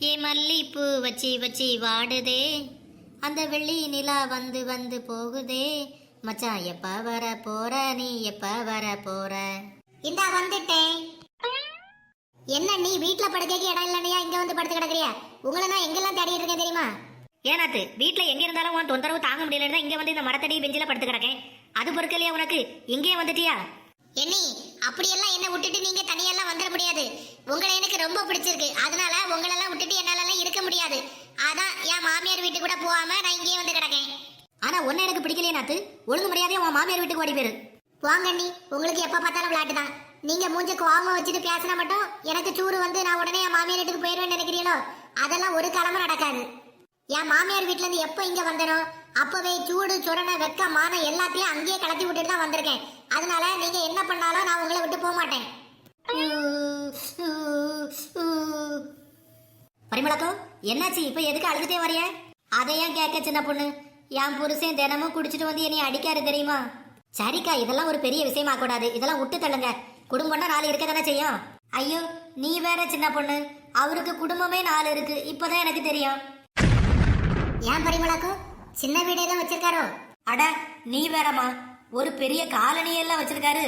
ஏ மல்லிப்பூ வச்சி வச்சி வாடுதே, அந்த வெள்ளி நிலா வந்து வந்து போகுதே, மச்சான் எப்ப வர போற, நீ எப்ப வர போற? இந்தா வந்துட்டேன். என்ன நீ வீட்டுல படுக்கைக்கு இடம் இல்லையா இங்க வந்து படுத்து கிடக்குறியா? உங்களை நான் எங்கெல்லாம் தேடிட்டு இருக்கேன் தெரியுமா? ஏனாத்து வீட்டுல எங்க இருந்தாலும் உன் தொந்தரவு தாங்க முடியலன்னு இங்க வந்து இந்த மரத்தடி பெஞ்சில படுத்து கிடக்கேன். அது பொறுக்கலையா உனக்கு? இங்கேயே வந்துட்டியா? என்னி அப்படியெல்லாம் என்ன விட்டுட்டு நீங்க தனியெல்லாம் வந்துட முடியாது. உங்களை எனக்கு ரொம்ப பிடிச்சிருக்கு, அதனால உங்களெல்லாம் விட்டுட்டு என்னாலலாம் இருக்க முடியாது. அதான் என் மாமியார் வீட்டு கூட போகாம நான் இங்கேயே வந்து கிடக்கேன். ஆனா ஒன்னு எனக்கு பிடிக்கலையே நாத்து, ஒழுங்கு மரியாதையா உன் மாமியார் வீட்டுக்கு ஓடி போயிரு. போங்க அண்ணி, உங்களுக்கு எப்ப பார்த்தாலும் விளையாட்டு தான். நீங்க மூஞ்ச கோவமா வச்சுட்டு பேசினா மட்டும் எனக்கு சூடு வந்து நான் உடனே என் மாமியார் வீட்டுக்கு போயிடுவேன்னு நினைக்கிறீங்களோ? அதெல்லாம் ஒரு காலமும் நடக்காது. என் மாமியார் வீட்டுல இருந்து எப்ப இங்க வந்தனோ அப்பவே சூடு சுரண வெக்க மான எல்லாத்தையும் அங்கேயே கலத்தி விட்டுட்டு தான் வந்திருக்கேன். அதனால நீங்க என்ன பண்ணாலும் நான் உங்களை விட்டு போக மாட்டேன். பரிமளக்கம், என்னாச்சு இப்ப? எதுக்கு அழுதுட்டே வரைய? அதையும் கேட்க சின்ன பொண்ணு. என் புருஷன் தினமும் குடிச்சிட்டு வந்து என்னை அடிக்காரு தெரியுமா? சரிக்கா, இதெல்லாம் ஒரு பெரிய விஷயமா கூடாது, இதெல்லாம் விட்டு தள்ளுங்க. குடும்பம்னா 4 இருக்க தானே செய்யும். ஐயோ நீ வேற சின்ன பொண்ணு, அவருக்கு குடும்பமே 4 இருக்கு, இப்பதான் எனக்கு தெரியும். ஏன் பரிமளாக்கும் சின்ன வீடே தான் வச்சிருக்காரோ? அட நீ வேறம்மா, ஒரு பெரிய காலனி எல்லாம் வச்சிருக்காரு.